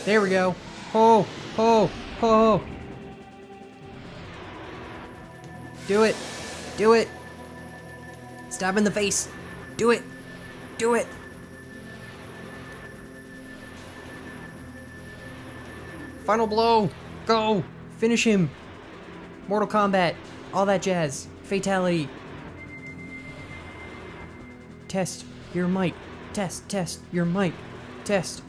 There we go. Ho, ho, ho. Do it. Do it. Stab in the face. Do it. Do it. Final blow. Go. Finish him. Mortal Kombat. All that jazz. Fatality. Test your might. Test your might. Test.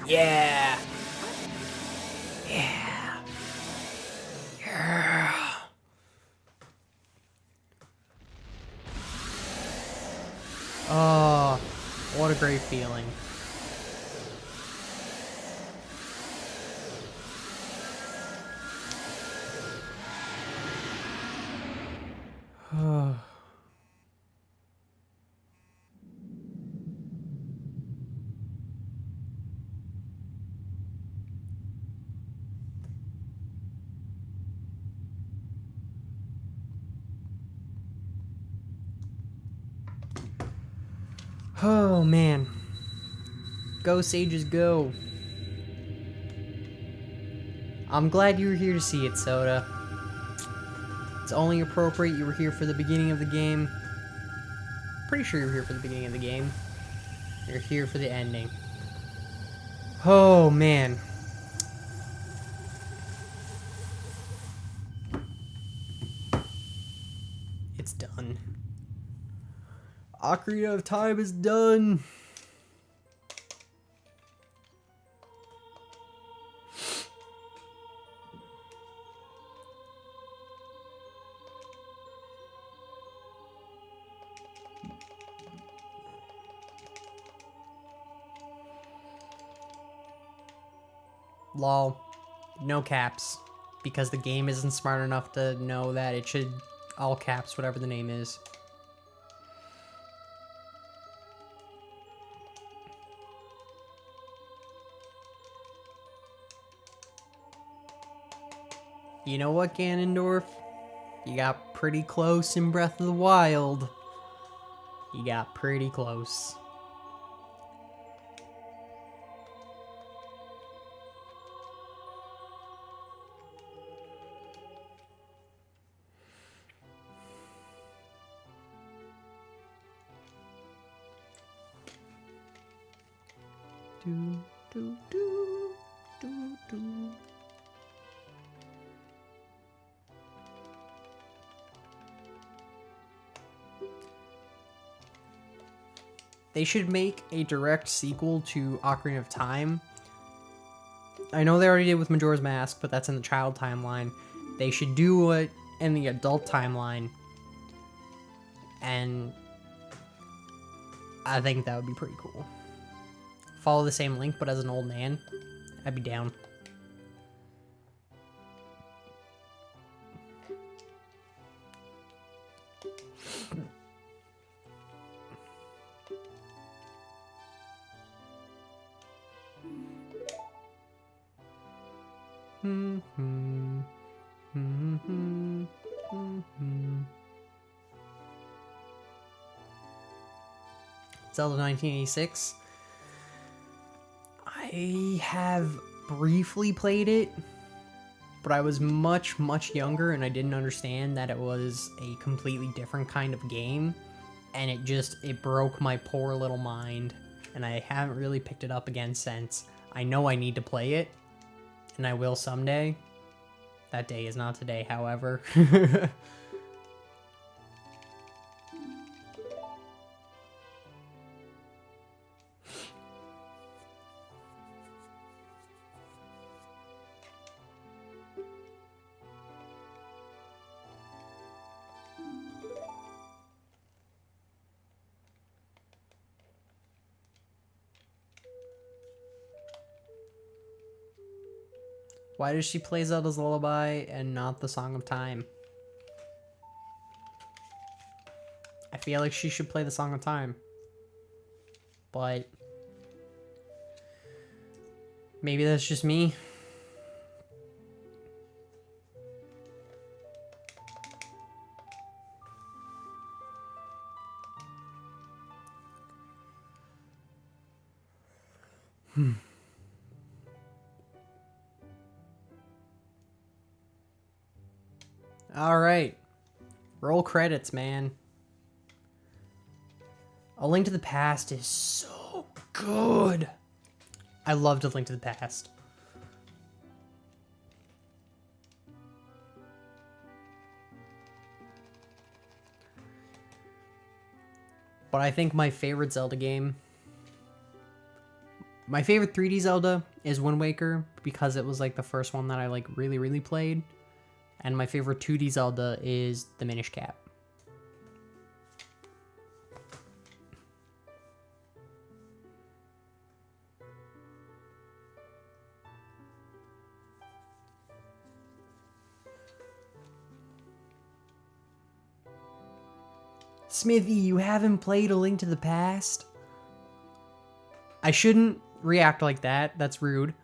Yeah. Yeah. Yeah. Oh, what a great feeling. Oh man. Go Sages go. I'm glad you were here to see it, Soda. It's only appropriate you were here for the beginning of the game. Pretty sure you were here for the beginning of the game. You're here for the ending. Oh man. It's done. Ocarina of Time is done. Lol. No caps. Because the game isn't smart enough to know that it should all caps whatever the name is. You know what, Ganondorf? You got pretty close in Breath of the Wild. You got pretty close. Do, do, do, do, do. They should make a direct sequel to Ocarina of Time. I know they already did with Majora's Mask, but that's in the child timeline. They should do it in the adult timeline. And I think that would be pretty cool. Follow the same Link, but as an old man. I'd be down. Zelda 1986. I have briefly played it, but I was much, much younger and I didn't understand that it was a completely different kind of game, and it broke my poor little mind, and I haven't really picked it up again since. I know I need to play it, and I will someday. That day is not today, however. Why does she play Zelda's Lullaby and not the Song of Time? I feel like she should play the Song of Time. But maybe that's just me. Alright. Roll credits, man. A Link to the Past is so good. I loved A Link to the Past. But I think my favorite Zelda game... My favorite 3D Zelda is Wind Waker, because it was like the first one that I like really played. And my favorite 2D Zelda is the Minish Cap. Smithy, you haven't played A Link to the Past? I shouldn't react like that. That's rude.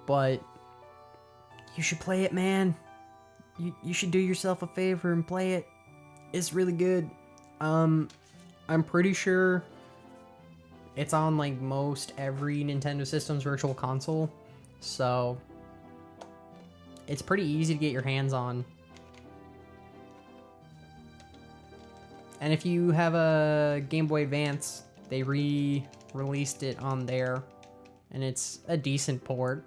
But you should play it, man. You should do yourself a favor and play it. It's really good. I'm pretty sure it's on like most every Nintendo System's Virtual Console. So it's pretty easy to get your hands on. And if you have a Game Boy Advance, they re-released it on there, and it's a decent port.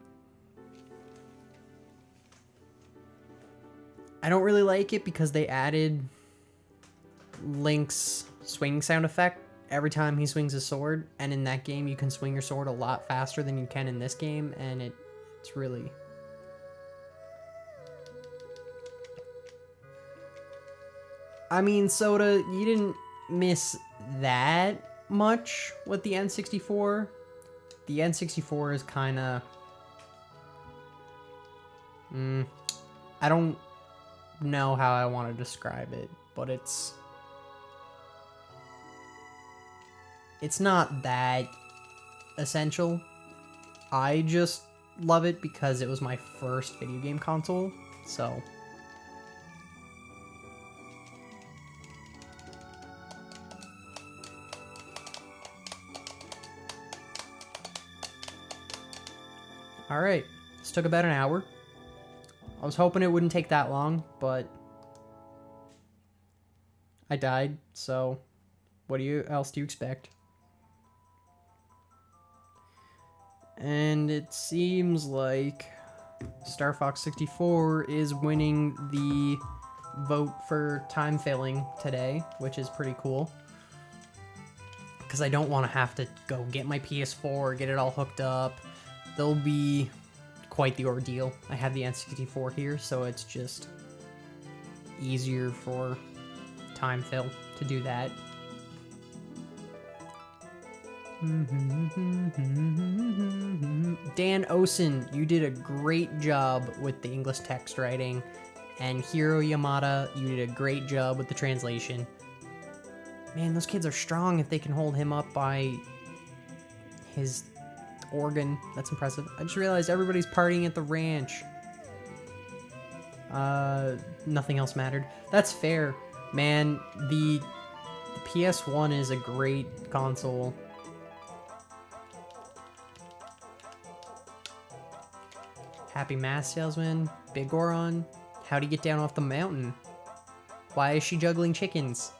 I don't really like it because they added Link's swing sound effect every time he swings his sword, and in that game you can swing your sword a lot faster than you can in this game, and it's really... I mean, Soda, you didn't miss that much with the N64. The N64 is kind of... I don't know how I want to describe it, but it's not that essential. I just love it because it was my first video game console, so... Alright, this took about an hour. I was hoping it wouldn't take that long, but I died, so what else do you expect? And it seems like Star Fox 64 is winning the vote for time filling today, which is pretty cool. Because I don't want to have to go get my PS4, get it all hooked up. There'll be quite the ordeal. I have the N64 here, so it's just easier for time fill to do that. Dan Osen, you did a great job with the English text writing, and Hiro Yamada, you did a great job with the translation. Man, those kids are strong if they can hold him up by his organ. That's impressive. I just realized everybody's partying at the ranch. Nothing else mattered. That's fair. Man, the PS1 is a great console. Happy Mask Salesman, Big Goron, how'd he get down off the mountain? Why is she juggling chickens?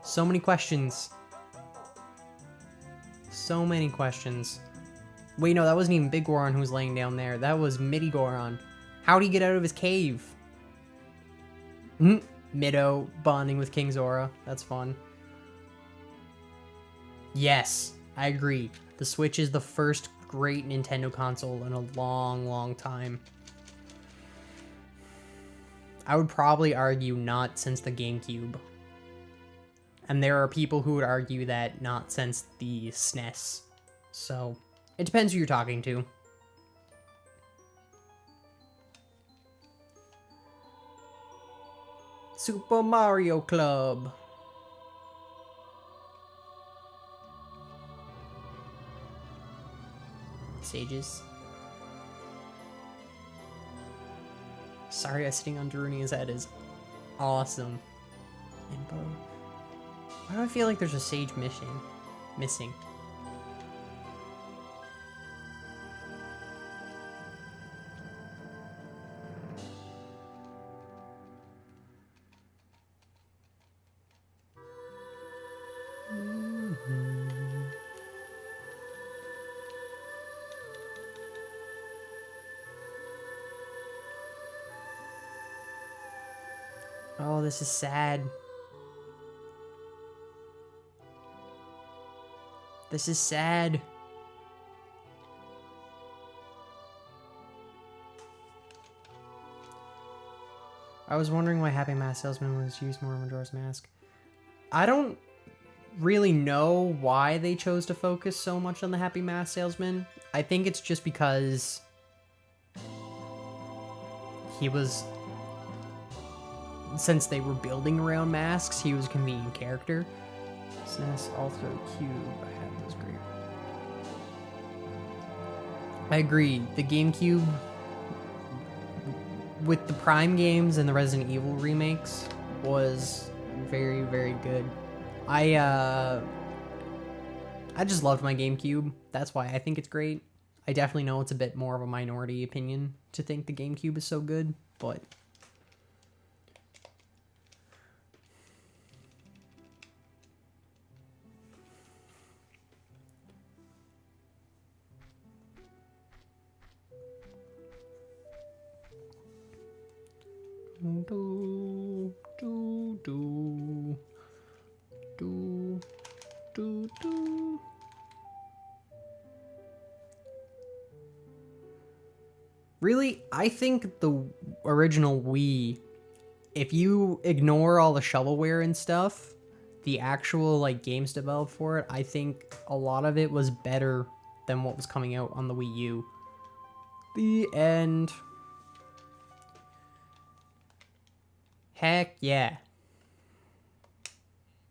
So many questions. So many questions. Wait, no, that wasn't even Big Goron who was laying down there. That was Midi Goron. How'd he get out of his cave? Mido bonding with King Zora. That's fun. Yes, I agree. The Switch is the first great Nintendo console in a long time. I would probably argue not since the GameCube. And there are people who would argue that not since the SNES. So, it depends who you're talking to. Super Mario Club. Sages. Saria sitting on Darunia's head is awesome. Impo. Why do I feel like there's a sage missing? Oh, this is sad. This is sad. I was wondering why Happy Mask Salesman was used more in Majora's Mask. I don't really know why they chose to focus so much on the Happy Mask Salesman. I think it's just because he was... Since they were building around masks, he was a convenient character. SNES Ultra Cube, I had those great. I agree. The GameCube, with the Prime games and the Resident Evil remakes, was very, very good. I just loved my GameCube. That's why I think it's great. I definitely know it's a bit more of a minority opinion to think the GameCube is so good, but... Do, do, do, do, do, do. Really, I think the original Wii, if you ignore all the shovelware and stuff, the actual like games developed for it, I think a lot of it was better than what was coming out on the Wii U. The end. Heck yeah.